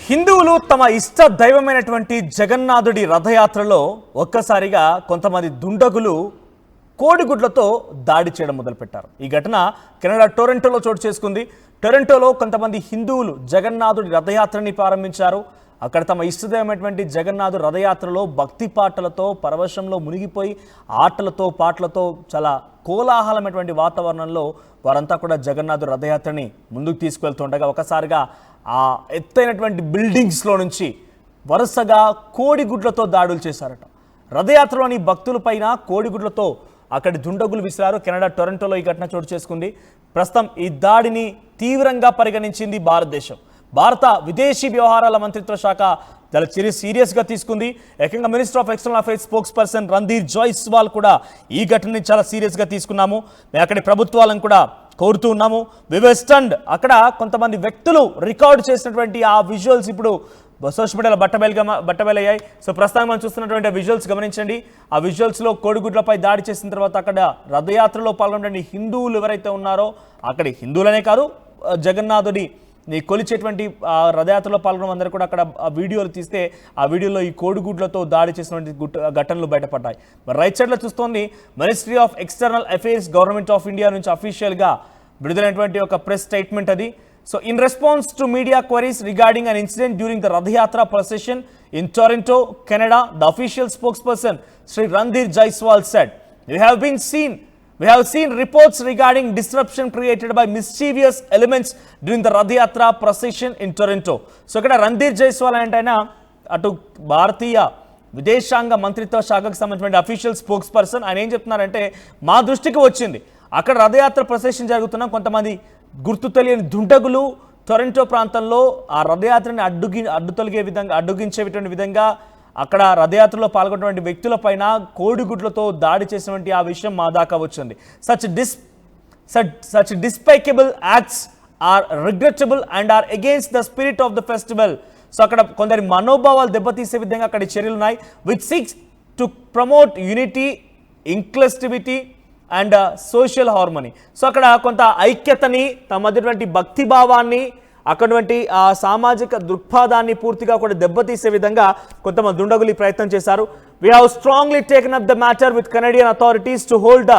హిందువులు తమ ఇష్ట దైవమైనటువంటి జగన్నాథుడి రథయాత్రలో ఒక్కసారిగా కొంతమంది దుండగులు కోడిగుడ్లతో దాడి చేయడం మొదలుపెట్టారు. ఈ ఘటన కెనడా టొరంటోలో చోటు చేసుకుంది. టొరంటోలో కొంతమంది హిందువులు జగన్నాథుడి రథయాత్రని ప్రారంభించారు. అక్కడ తమ ఇష్టదైవమైనటువంటి జగన్నాథుడి రథయాత్రలో భక్తి పాటలతో పరవశంలో మునిగిపోయి ఆటలతో పాటలతో చాలా కోలాహలమైనటువంటి వాతావరణంలో వారంతా కూడా జగన్నాథుడి రథయాత్రని ముందుకు తీసుకువెళ్తుండగా ఒకసారిగా ఆ ఎత్తైనటువంటి బిల్డింగ్స్లో నుంచి వరుసగా కోడిగుడ్లతో దాడులు చేశారట. రథయాత్రలోని భక్తులపైన కోడిగుడ్లతో అక్కడి దుండగులు విసిరారు. కెనడా టొరంటోలో ఈ ఘటన చోటు చేసుకుంది. ప్రస్తుతం ఈ దాడిని తీవ్రంగా పరిగణించింది భారతదేశం. భారత విదేశీ వ్యవహారాల మంత్రిత్వ శాఖ చాలా సీరియస్గా తీసుకుంది. ఏకంగా minister of external affairs spokes person Randhir Jaiswal కూడా ఈ ఘటనని చాలా సీరియస్గా తీసుకున్నాము. మేము అక్కడి ప్రభుత్వాలను కూడా కోరుతూ ఉన్నాము. వివెస్టండ్ అక్కడ కొంతమంది వ్యక్తులు రికార్డు చేసినటువంటి ఆ విజువల్స్ ఇప్పుడు సోషల్ మీడియాలో బట్టబయలయ్యాయి. సో ప్రస్తుతం మనం చూస్తున్నటువంటి విజువల్స్ గమనించండి. ఆ విజువల్స్లో కోడిగుడ్లపై దాడి చేసిన తర్వాత అక్కడ రథయాత్రలో పాల్గొనే హిందువులు ఎవరైతే ఉన్నారో అక్కడి హిందువులనే కాదు జగన్నాథుడి కొలిచేటువంటి రథయాత్రలో పాల్గొన్న అందరూ కూడా అక్కడ వీడియోలు తీస్తే ఆ వీడియోలో ఈ కోడిగుడ్లతో దాడి చేసినటువంటి ఘటనలు బయటపడ్డాయి. మరి రైట్ సైడ్లో చూస్తోంది ministry of external affairs government of India నుంచి అఫీషియల్గా విడుదలైనటువంటి ఒక ప్రెస్ స్టేట్మెంట్ అది. So in response to media queries regarding an incident during the Rath Yatra procession in Toronto, Canada, the official spokesperson Sri Randhir Jaiswal said, we have seen reports regarding disruption created by mischievous elements during the Rath Yatra procession in Toronto. So ikkada Randhir Jaiswal antaina atu భారతీయ విదేశాంగ మంత్రిత్వ శాఖకు సంబంధించిన official spokes person. ఆయన ఏం చెప్తున్నారంటే మా దృష్టికి వచ్చింది అక్కడ రథయాత్ర ప్రొసెషన్ జరుగుతున్న కొంతమంది గుర్తు తెలియని దుండగులు టొరంటో ప్రాంతంలో ఆ రథయాత్రని అడ్డుగించేటువంటి విధంగా అక్కడ రథయాత్రలో పాల్గొన్నటువంటి వ్యక్తులపైన కోడిగుడ్లతో దాడి చేసినటువంటి ఆ విషయం మా దాకా వచ్చింది. such despicable acts are regrettable and are against the spirit of the festival. So అక్కడ కొందరి మనోభావాలు దెబ్బతీసే విధంగా అక్కడ చర్యలు ఉన్నాయి. which seeks to promote unity, inclusivity and social harmony. So అక్కడ కొంత ఐక్యతని తమ మధ్యటువంటి భక్తి భావాన్ని అక్కడటువంటి ఆ సామాజిక దృక్పథాన్ని పూర్తిగా కూడా దెబ్బతీసే విధంగా కొంతమంది దుండగులు ఈ ప్రయత్నం చేశారు. We have strongly taken up the matter with Canadian authorities to hold the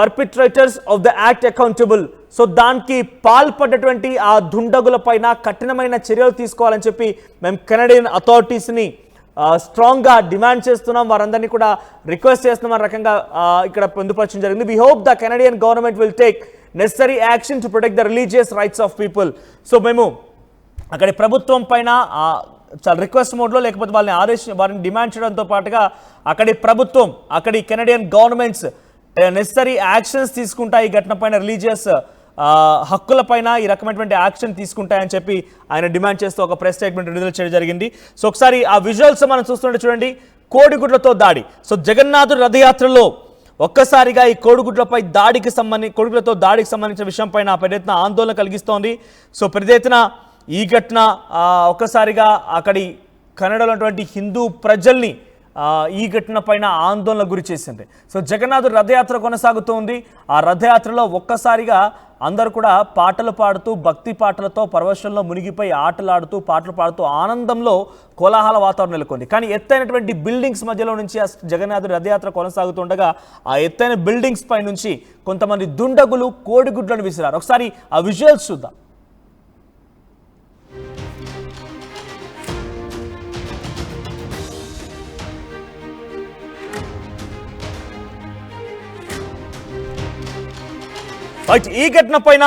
perpetrators of the act accountable. So దానికి పాల్పడ్డటువంటి ఆ దుండగుల పైన కఠినమైన చర్యలు తీసుకోవాలని చెప్పి మేము కెనడియన్ అథారిటీస్ని స్ట్రాంగ్గా డిమాండ్ చేస్తున్నాం, వారందరినీ కూడా రిక్వెస్ట్ చేస్తున్నాం రకంగా ఇక్కడ పొందుపరచడం జరిగింది. We hope the Canadian government will take necessary action to protect the religious rights of people. So మేము అక్కడి ప్రభుత్వం పైన చాలా రిక్వెస్ట్ మోడ్లో లేకపోతే వారిని డిమాండ్ చేయడంతో పాటుగా అక్కడి ప్రభుత్వం అక్కడి కెనడియన్ గవర్నమెంట్స్ నెసరీ యాక్షన్స్ తీసుకుంటాయి ఈ ఘటన పైన, రిలీజియస్ హక్కులపైన ఈ రకమైనటువంటి యాక్షన్ తీసుకుంటాయని చెప్పి ఆయన డిమాండ్ చేస్తూ ఒక ప్రెస్ స్టేట్మెంట్ విడుదల చేయడం జరిగింది. సో ఒకసారి ఆ విజువల్స్ మనం చూస్తుంటే చూడండి, కోడిగుడ్లతో దాడి. సో జగన్నాథుడి రథయాత్రలో ఒక్కసారిగా ఈ కోడిగుడ్లతో దాడికి సంబంధించిన విషయం పైన పెద్ద ఎత్తున ఆందోళన కలిగిస్తోంది. సో పెద్ద ఎత్తున ఈ ఘటన ఒక్కసారిగా అక్కడి కన్నడలో ఉన్నటువంటి హిందూ ప్రజల్ని ఈ ఘటన పైన ఆందోళన గురి చేసింది. సో జగన్నాథుడి రథయాత్ర కొనసాగుతోంది. ఆ రథయాత్రలో ఒక్కసారిగా అందరూ కూడా పాటలు పాడుతూ భక్తి పాటలతో పరవశంలో మునిగిపోయి ఆటలాడుతూ పాటలు పాడుతూ ఆనందంలో కోలాహల వాతావరణం నెలకొంది. కానీ ఎత్తైనటువంటి బిల్డింగ్స్ మధ్యలో నుంచి ఆ జగన్నాథుడి రథయాత్ర కొనసాగుతుండగా ఆ ఎత్తైన బిల్డింగ్స్ పై నుంచి కొంతమంది దుండగులు కోడిగుడ్లను విసిరారు. ఒకసారి ఆ విజువల్స్ చూద్దాం. ఈ ఘటన పైన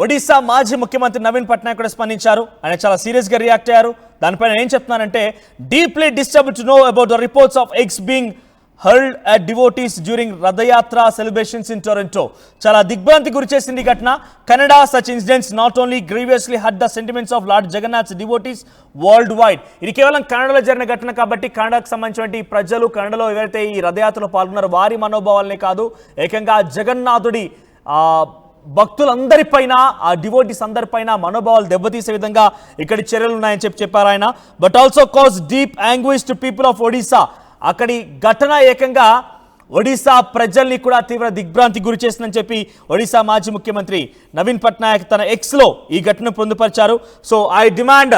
ఒడిశా మాజీ ముఖ్యమంత్రి నవీన్ పట్నాయక్ కూడా స్పందించారు. ఆయన చాలా సీరియస్గా రియాక్ట్ అయ్యారు. దానిపైన ఏం చెప్తున్నారంటే, deeply disturbed to know about the reports of eggs being hurled at devotees during Rathyatra celebrations in Toronto. చాలా దిగ్భ్రాంతి గురి చేసింది ఈ ఘటన. Canada such incidents not only grievously hurt the sentiments of Lord Jagannath's devotees world wide. ఇది కేవలం కన్నడలో జరిగిన ఘటన కాబట్టి కన్నడకు సంబంధించినటువంటి ప్రజలు కన్నడలో ఎవరైతే ఈ రథయాత్రలో పాల్గొన్నారో వారి మనోభావాలనే కాదు, ఏకంగా జగన్నాథుడి భక్తులందరిపైన ఆ డివోటీస్ అందరిపైన మనోభావాలు దెబ్బతీసే విధంగా ఇక్కడి చర్యలు ఉన్నాయని చెప్పారు ఆయన. But also cause deep anguish to people of Odisha. అక్కడి ఘటన ఏకంగా ఒడిశా ప్రజల్ని కూడా తీవ్ర దిగ్భ్రాంతి గురి చేస్తుందని చెప్పి ఒడిశా మాజీ ముఖ్యమంత్రి నవీన్ పట్నాయక్ తన ఎక్స్లో ఈ ఘటనను పొందుపరిచారు. So I demand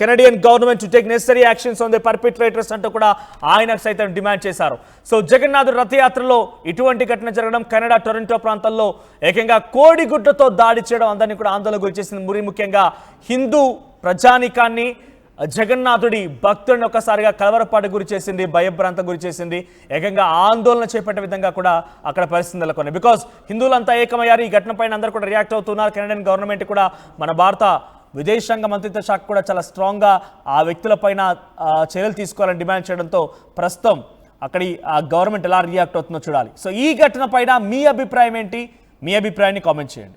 Canadian government to take necessary actions on the perpetrators అంటూ కూడా ఆయన సైతం డిమాండ్ చేశారు. సో జగన్నాథుడి రథయాత్రలో ఇటువంటి ఘటన జరగడం, కెనడా టొరంటో ప్రాంతంలో ఏకంగా కోడిగుడ్డతో దాడి చేయడం అందరినీ కూడా ఆందోళన గురిచేసింది. మరి ముఖ్యంగా హిందూ ప్రజానికాన్ని, జగన్నాథుడి భక్తుడిని ఒక్కసారిగా కలవరపాటు గురి చేసింది, భయభ్రాంతం గురి చేసింది, ఏకంగా ఆందోళన చేపట్టే విధంగా కూడా అక్కడ పరిస్థితి నెలకొన్నాయి. బికాస్ హిందువులంతా ఏకమయ్యారు. ఈ ఘటన పైన అందరూ కూడా రియాక్ట్ అవుతున్నారు. కెనడియన్ గవర్నమెంట్ కూడా, మన భారత విదేశాంగ మంత్రిత్వ శాఖ కూడా చాలా స్ట్రాంగ్గా ఆ వ్యక్తులపైన చర్యలు తీసుకోవాలని డిమాండ్ చేయడంతో ప్రస్తుతం అక్కడి గవర్నమెంట్ ఎలా రియాక్ట్ అవుతుందో చూడాలి. సో ఈ ఘటన పైన మీ అభిప్రాయం ఏంటి? మీ అభిప్రాయాన్ని కామెంట్ చేయండి.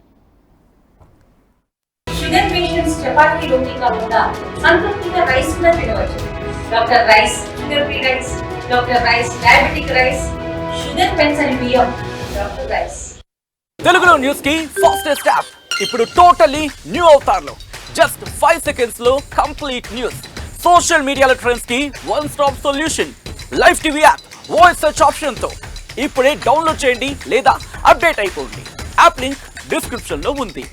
షుగర్ పేషెంట్స్ చపాతీ రోటీ కాకుండా సంతృప్తిగా రైస్ కూడా తినవచ్చు. Doctor rice, sugar free rice, doctor rice, diabetic rice, sugar పెంచని బియ్యం, డాక్టర్ రైస్. తెలుగులో న్యూస్ కి ఫాస్టెస్ట్ యాప్ ఇప్పుడు టోటల్లీ న్యూ అవతార్లో జస్ట్ 5 seconds లో కంప్లీట్ న్యూస్. సోషల్ మీడియాలో ట్రెండ్స్ కి one stop solution. Live TV app, voice search option తో ఇప్పుడే డౌన్లోడ్ చేయండి లేదా అప్డేట్ అయిపోండి. యాప్ లింక్ డిస్క్రిప్షన్ లో ఉంది.